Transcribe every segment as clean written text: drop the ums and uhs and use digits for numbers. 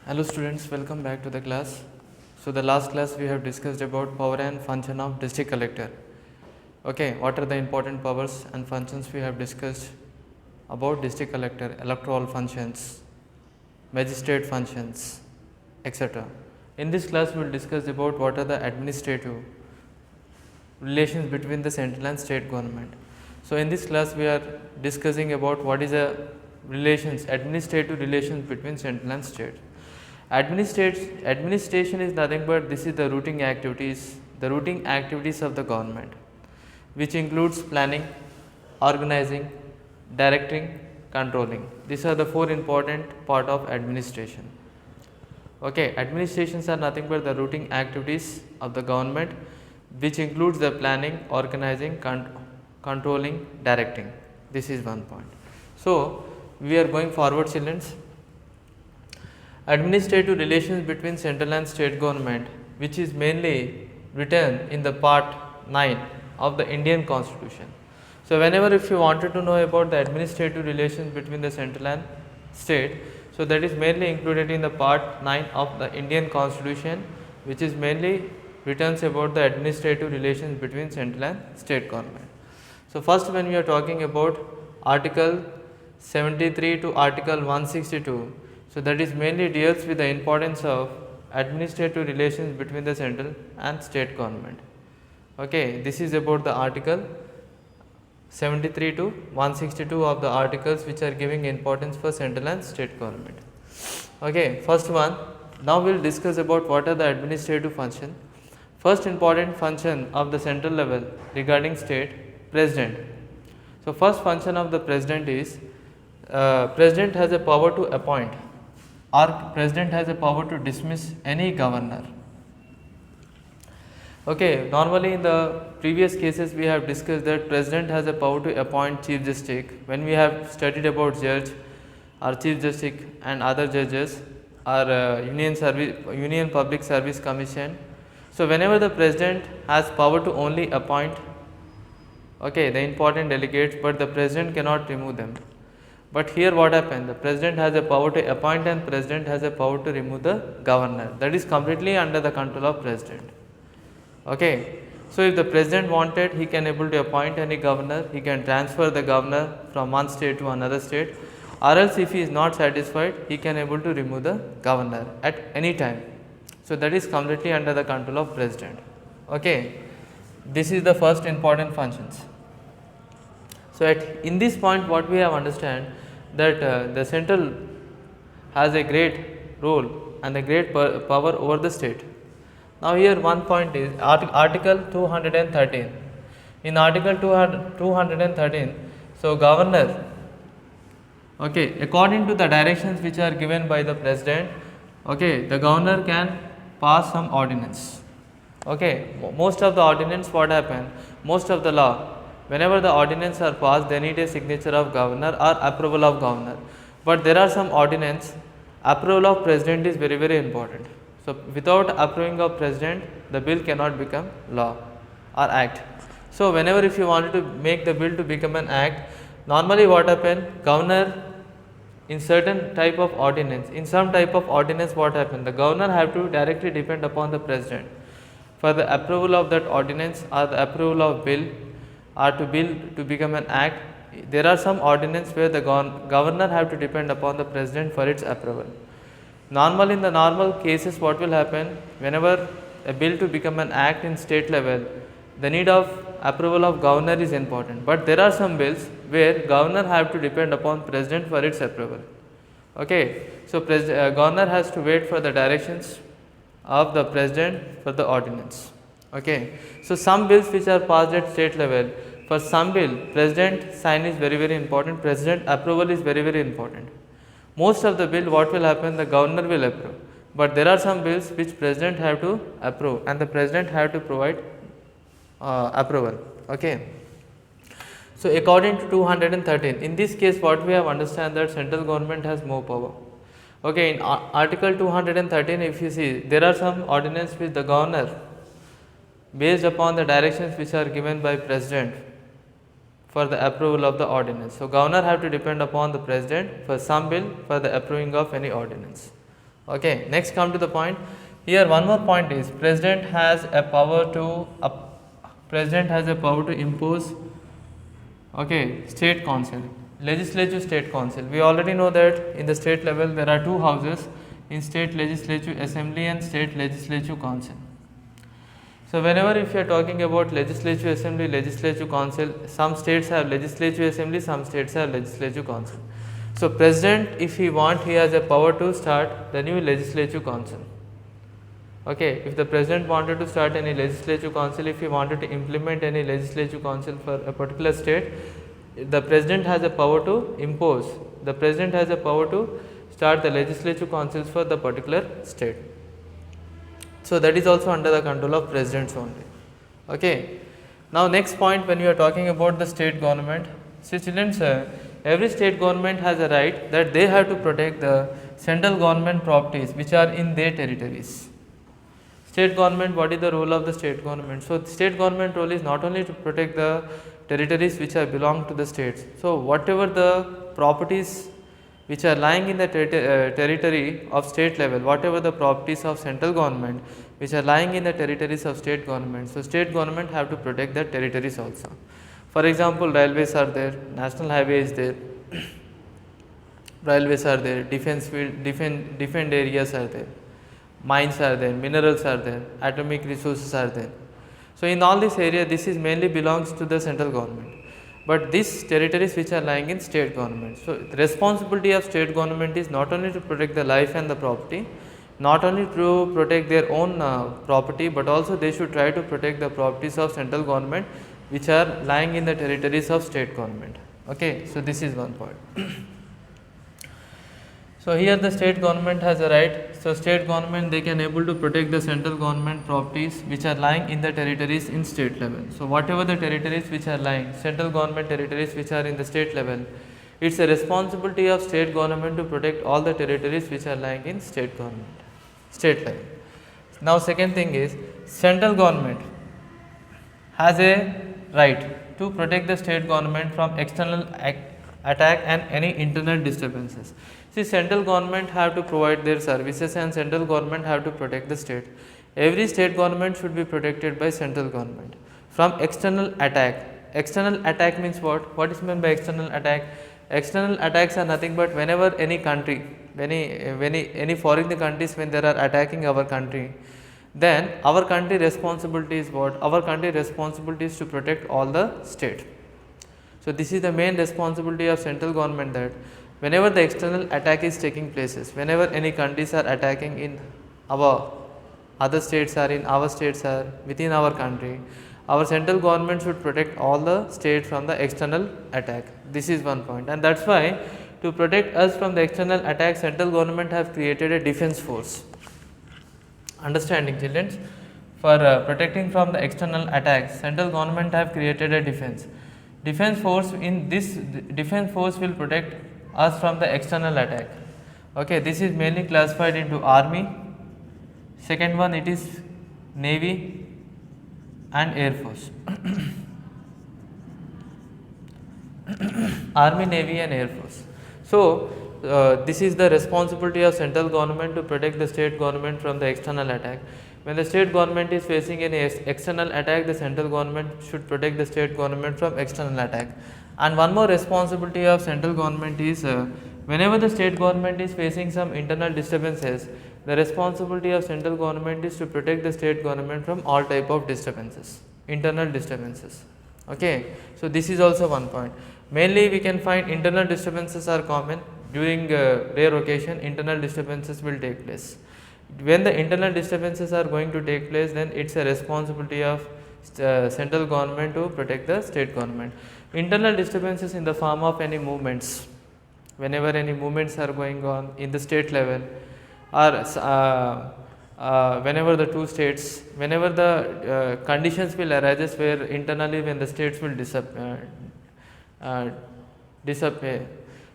Hello students, welcome back to the class. So the last class we have discussed about power and function of district collector. Okay, what are the important powers and functions we have discussed about district collector, electoral functions, magistrate functions, etc. In this class we will discuss about what are the administrative relations between the central and state government. So in this class we are discussing about what is the administrative relations between central and state. Administration is nothing but this is the routine activities of the government, which includes planning, organizing, directing, controlling. These are the four important part of administration. Okay, administrations are nothing but the routine activities of the government, which includes the planning, organizing, controlling, directing. This is one point. So we are going forward, children. Administrative relations between central and state government, which is mainly written in the part 9 of the Indian Constitution. So whenever if you wanted to know about the administrative relations between the central and state, so that is mainly included in the part 9 of the Indian Constitution, which is mainly written about the administrative relations between central and state government. So first, when we are talking about Article 73 to Article 162, so that is mainly deals with the importance of administrative relations between the central and state government. Okay, this is about the Article 73 to 162 of the articles which are giving importance for central and state government. Okay, first one, now we will discuss about what are the administrative function. First important function of the central level regarding state, president. So first function of the president is president has a power to appoint or president has a power to dismiss any governor. Okay, normally in the previous cases we have discussed that president has a power to appoint chief justice. When we have studied about judge or chief justice and other judges or union public service commission. So whenever the president has power to only appoint the important delegates, but the president cannot remove them. But here what happened? The president has a power to appoint and president has a power to remove the governor. That is completely under the control of president. Okay. So if the president wanted, he can able to appoint any governor, he can transfer the governor from one state to another state, or else if he is not satisfied, he can able to remove the governor at any time. So that is completely under the control of president. Okay. This is the first important functions. So in this point what we have understand that the central has a great role and a great power over the state. Now here one point is Article 213. In Article 213, so governor, according to the directions which are given by the president, the governor can pass some ordinance. Most of the ordinance what happen? Most of the law, whenever the ordinance are passed, they need a signature of governor or approval of governor. But there are some ordinance, approval of president is very, very important. So without approving of president, the bill cannot become law or act. So whenever if you wanted to make the bill to become an act, normally what happen? Governor in certain type of ordinance, in some type of ordinance what happen? The governor have to directly depend upon the president for the approval of that ordinance or the approval of bill or to bill to become an act. There are some ordinance where the governor have to depend upon the president for its approval. Normally in the normal cases what will happen, whenever a bill to become an act in state level, the need of approval of governor is important. But there are some bills where governor have to depend upon president for its approval. So governor has to wait for the directions of the president for the ordinance. So some bills which are passed at state level, for some bill president sign is very, very important, president approval is very, very important. Most of the bill what will happen, the governor will approve, but there are some bills which president have to approve and the president have to provide approval. So according to 213, in this case what we have understand that central government has more power. In Article 213 if you see, there are some ordinance which the governor based upon the directions which are given by president for the approval of the ordinance. So governor have to depend upon the president for some bill for the approving of any ordinance. Okay, next come to the point. Here one more point is president has a power to impose, okay, state council, legislative state council. We already know that in the state level there are two houses in state legislative assembly and state legislative council. So whenever if you are talking about legislative assembly, legislative council, some states have legislative assembly, some states have legislative council. So president, if he want, he has a power to start the new legislative council. Okay, if the president wanted to start any legislative council, if he wanted to implement any legislative council for a particular state, the president has a power to impose. The president has a power to start the legislative councils for the particular state. So that is also under the control of presidents only. Okay. Now next point, when you are talking about the state government, see children, every state government has a right that they have to protect the central government properties which are in their territories. State government, what is the role of the state government? So the state government role is not only to protect the territories which are belong to the states. So whatever the properties which are lying in the territory of state level, whatever the properties of central government which are lying in the territories of state government, so state government have to protect the territories also. For example, railways are there, national highway is there, railways are there, defense field, defend areas are there, mines are there, minerals are there, atomic resources are there. So in all this area, this is mainly belongs to the central government, but these territories which are lying in state government. So the responsibility of state government is not only to protect the life and the property, not only to protect their own property, but also they should try to protect the properties of central government which are lying in the territories of state government. Okay, so this is one point. So here the state government has a right. So state government, they can able to protect the central government properties which are lying in the territories in state level. So whatever the territories which are lying, central government territories which are in the state level, it's a responsibility of state government to protect all the territories which are lying in state government, state level. Now second thing is, central government has a right to protect the state government from external attack and any internal disturbances. See, central government have to provide their services and central government have to protect the state. Every state government should be protected by central government from external attack. External attack means what? What is meant by external attack? External attacks are nothing but whenever any country, any foreign countries, when they are attacking our country, then our country responsibility is what? Our country responsibility is to protect all the state. So this is the main responsibility of central government, that whenever the external attack is taking places, whenever any countries are attacking in our other states or in our states or within our country, our central government should protect all the states from the external attack. This is one point, and that's why to protect us from the external attack, central government have created a defense force. Understanding, children? For protecting from the external attacks, central government have created a defense force. In this defense force will protect us from the external attack. Okay, this is mainly classified into army. Second one, it is navy and air force. Army, navy and air force. So this is the responsibility of central government to protect the state government from the external attack. When the state government is facing any external attack, the central government should protect the state government from external attack. And one more responsibility of central government is whenever the state government is facing some internal disturbances, the responsibility of central government is to protect the state government from all type of disturbances, internal disturbances. Okay, so this is also one point. Mainly we can find internal disturbances are common. During rare occasion, internal disturbances will take place. When the internal disturbances are going to take place, then it's a responsibility of central government to protect the state government. Internal disturbances in the form of any movements, whenever any movements are going on in the state level, or whenever the two states, whenever the conditions will arise where internally when the states will disappear,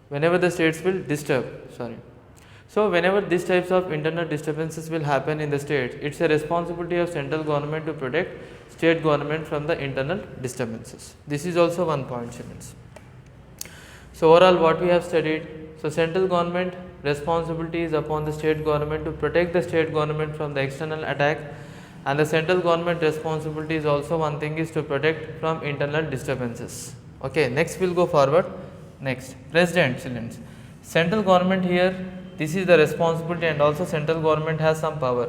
whenever the states will disturb, so whenever these types of internal disturbances will happen in the state, it's a responsibility of central government to protect state government from the internal disturbances. This is also one point, students. So overall what we have studied, so central government responsibility is upon the state government to protect the state government from the external attack, and the central government responsibility is also one thing is to protect from internal disturbances. Okay, next we'll go forward. Next, president, students. Central government here, this is the responsibility, and also central government has some power.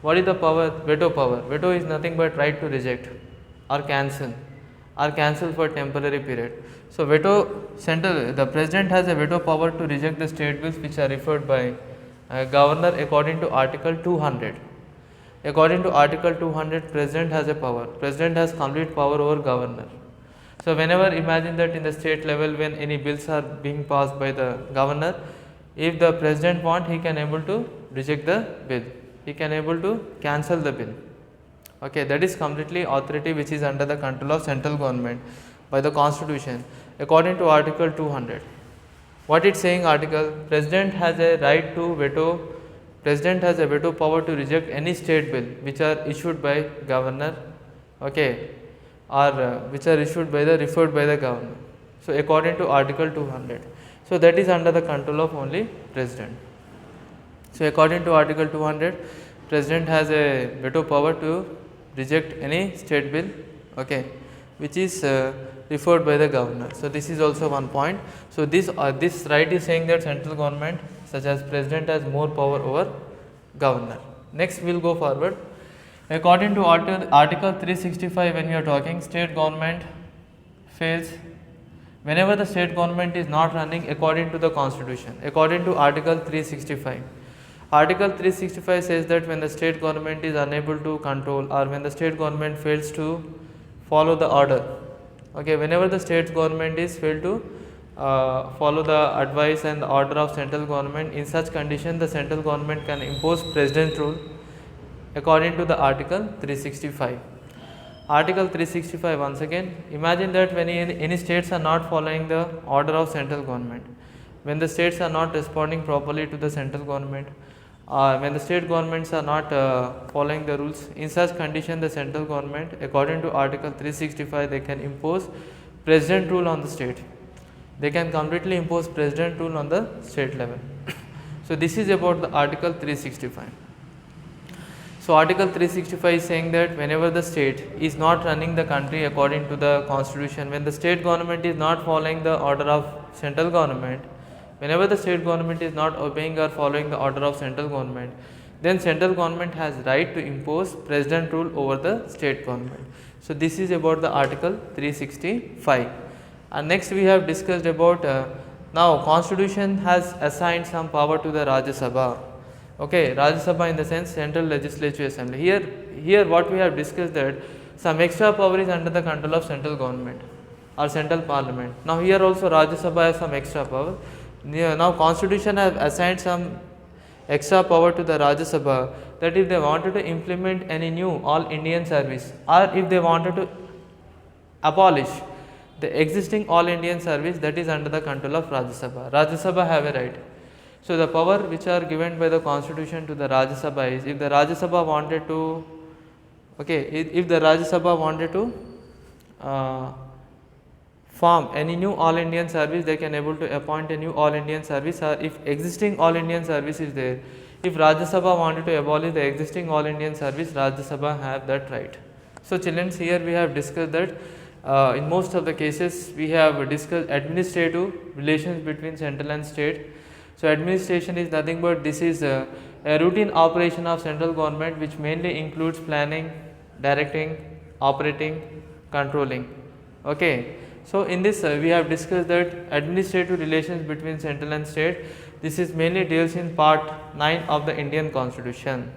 What is the power? Veto power. Veto is nothing but right to reject or cancel for temporary period. So veto, the president has a veto power to reject the state bills which are referred by governor according to article 200. According to article 200, president has a power. President has complete power over governor. So whenever, imagine that in the state level, when any bills are being passed by the governor, if the president want, he can able to reject the bill, he can able to cancel the bill. Okay, that is completely authority which is under the control of central government by the constitution according to article 200. What it saying article? President has a right to veto, president has a veto power to reject any state bill which are issued by governor, okay, or which are issued by the referred by the governor. So according to article 200. So that is under the control of only president. So according to article 200, president has a veto power to reject any state bill, okay, which is referred by the governor. So this is also one point. So this right is saying that central government such as president has more power over governor. Next we will go forward. According to article 365, when we are talking, state government fails whenever the state government is not running according to the constitution. According to article 365. Article 365 says that when the state government is unable to control, or when the state government fails to follow the order, okay, whenever the state government is failed to follow the advice and the order of central government, in such condition the central government can impose president rule according to the article 365. Article 365, once again, imagine that when any states are not following the order of central government, when the states are not responding properly to the central government, when the state governments are not following the rules, in such condition the central government according to article 365 they can impose president rule on the state. They can completely impose president rule on the state level. So this is about the article 365. So article 365 is saying that whenever the state is not running the country according to the constitution, when the state government is not following the order of central government, whenever the state government is not obeying or following the order of central government, then central government has right to impose president rule over the state government. So this is about the article 365. And next we have discussed about now constitution has assigned some power to the Rajya Sabha. Okay, Rajya Sabha in the sense central legislative assembly. Here what we have discussed that some extra power is under the control of central government or central parliament. Now here also Rajya Sabha has some extra power. Now constitution has assigned some extra power to the Rajya Sabha, that if they wanted to implement any new all Indian service, or if they wanted to abolish the existing all Indian service, that is under the control of Rajya Sabha. Rajya Sabha have a right. So the power which are given by the constitution to the Rajya Sabha is, if the Rajya Sabha wanted to, okay, if the Rajya Sabha wanted to form any new all Indian service, they can able to appoint a new all Indian service, or if existing all Indian service is there, if Rajya Sabha wanted to abolish the existing all Indian service, Rajya Sabha have that right. So children, here we have discussed that in most of the cases we have discussed administrative relations between central and state. So administration is nothing but this is a routine operation of central government which mainly includes planning, directing, operating, controlling. Okay. So in this we have discussed that administrative relations between central and state, this is mainly deals in part 9 of the Indian Constitution.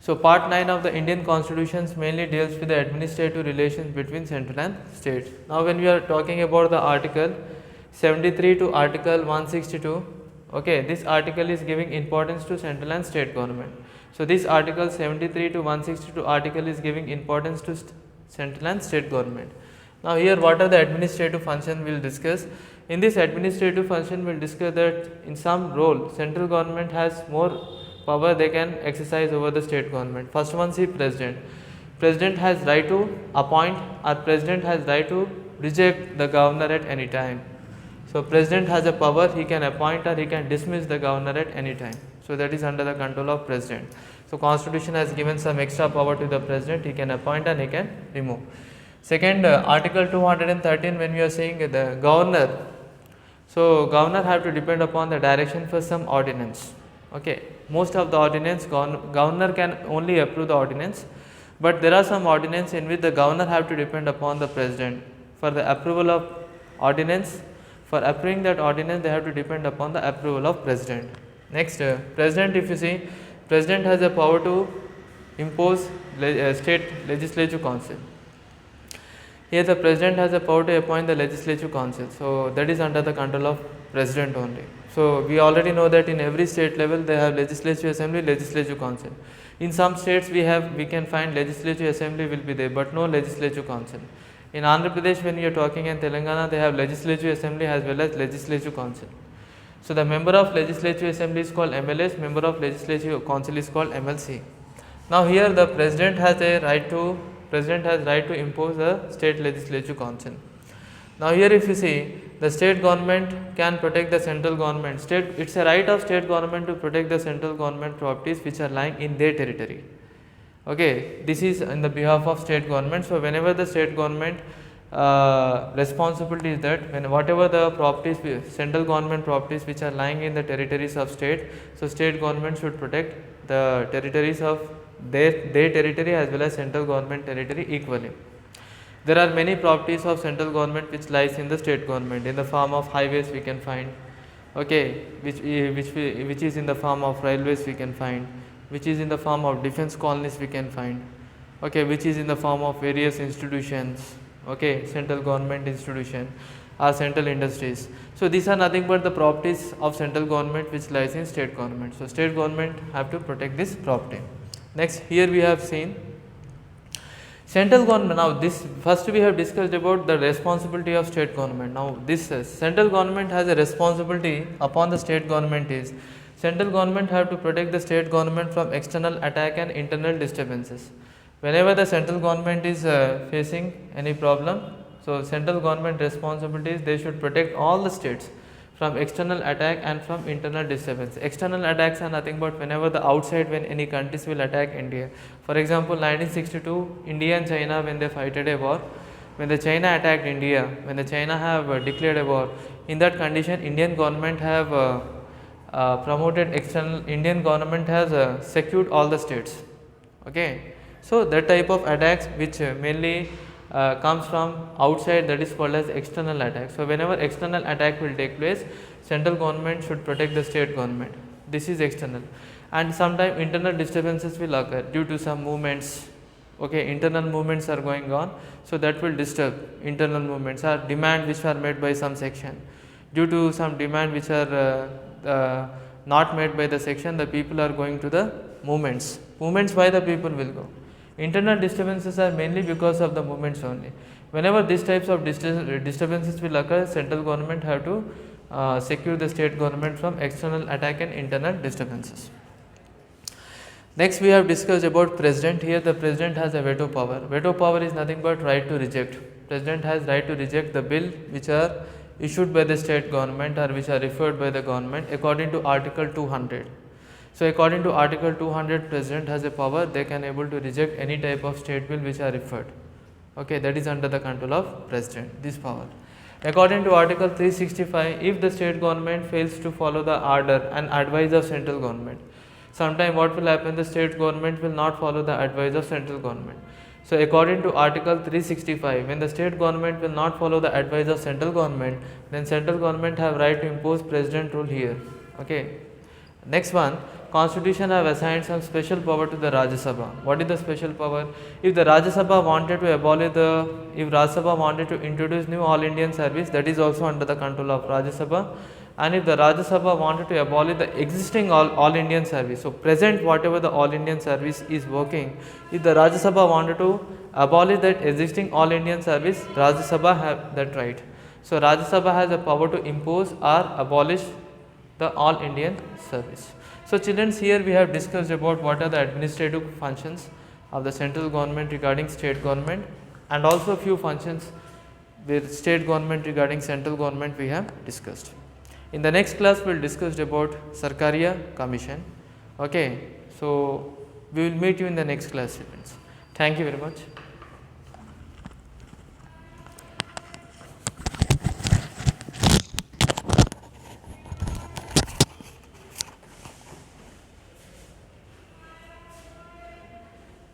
So part 9 of the Indian Constitution mainly deals with the administrative relations between central and state. Now when we are talking about the article 73 to article 162, okay, this article is giving importance to central and state government. So this article 73 to 162 article is giving importance to central and state government. Now here what are the administrative functions we will discuss. In this administrative function we will discuss that in some role central government has more power they can exercise over the state government. First one is president. President has right to appoint or president has right to reject the governor at any time. So president has a power, he can appoint or he can dismiss the governor at any time. So that is under the control of president. So constitution has given some extra power to the president, he can appoint and he can remove. Second, article 213, when we are saying the governor, so governor have to depend upon the direction for some ordinance. Okay, most of the ordinance governor can only approve the ordinance, but there are some ordinance in which the governor have to depend upon the president for the approval of ordinance. For approving that ordinance, they have to depend upon the approval of president. Next, president, if you see, president has a power to impose state legislative council. Here the president has a power to appoint the legislative council. So that is under the control of president only. So we already know that in every state level they have legislative assembly, legislative council. In some states we can find legislative assembly will be there, but no legislative council. In Andhra Pradesh, when you are talking in Telangana, they have legislative assembly as well as legislative council. So the member of legislative assembly is called MLS, member of legislative council is called MLC. Now here the president has right to impose a state legislative council. Now here if you see, the state government can protect the central government. It's a right of state government to protect the central government properties which are lying in their territory. Okay, this is in the behalf of state government. So whenever the state government responsibility is that when whatever the properties, central government properties which are lying in the territories of state, so state government should protect the territories of their territory as well as central government territory equally. There are many properties of central government which lies in the state government. In the form of highways we can find, okay, which is in the form of railways we can find, which is in the form of defense colonies we can find, okay, which is in the form of various institutions, okay, central government institution or central industries. So these are nothing but the properties of central government which lies in state government. So state government have to protect this property. Next, here we have seen central government. Now this first we have discussed about the responsibility of state government. Now this central government has a responsibility upon the state government is central government have to protect the state government from external attack and internal disturbances. Whenever the central government is facing any problem, so central government responsibilities, they should protect all the states from external attack and from internal disturbance. External attacks are nothing but whenever the outside, when any countries will attack India. For example, 1962, India and China, when they fighted a war, when the China attacked India, when the China have declared a war, in that condition, Indian government have promoted external, Indian government has secured all the states. Okay, so that type of attacks which mainly comes from outside, that is called as external attack. So whenever external attack will take place, central government should protect the state government. This is external, and sometimes internal disturbances will occur due to some movements. Okay, internal movements are going on, so that will disturb internal movements or demand which are made by some section. Due to some demand which are not made by the section, the people are going to the movements. Movements, why the people will go? Internal disturbances are mainly because of the movements only. Whenever these types of disturbances will occur, central government have to secure the state government from external attack and internal disturbances. Next we have discussed about president. Here the president has a veto power. Veto power is nothing but right to reject. President has right to reject the bill which are issued by the state government or which are referred by the government according to article 200. So according to article 200, president has a power, they can able to reject any type of state bill which are referred. Okay, that is under the control of president, this power. According to article 365, if the state government fails to follow the order and advice of central government, sometime what will happen, the state government will not follow the advice of central government. So according to article 365, when the state government will not follow the advice of central government, then central government have right to impose president rule here. Okay. Next one, constitution have assigned some special power to the Rajya Sabha. What is the special power? If the Rajya Sabha wanted to abolish if Rajya Sabha wanted to introduce new all Indian service, that is also under the control of Rajya Sabha. And if the Rajya Sabha wanted to abolish the existing all Indian service, so present whatever the all Indian service is working, if the Rajya Sabha wanted to abolish that existing all Indian service, Rajya Sabha have that right. So Rajya Sabha has the power to impose or abolish the all Indian service. So children, here we have discussed about what are the administrative functions of the central government regarding state government, and also few functions with state government regarding central government we have discussed. In the next class we will discuss about Sarkariya Commission. Okay. So, we will meet you in the next class students. Thank you very much.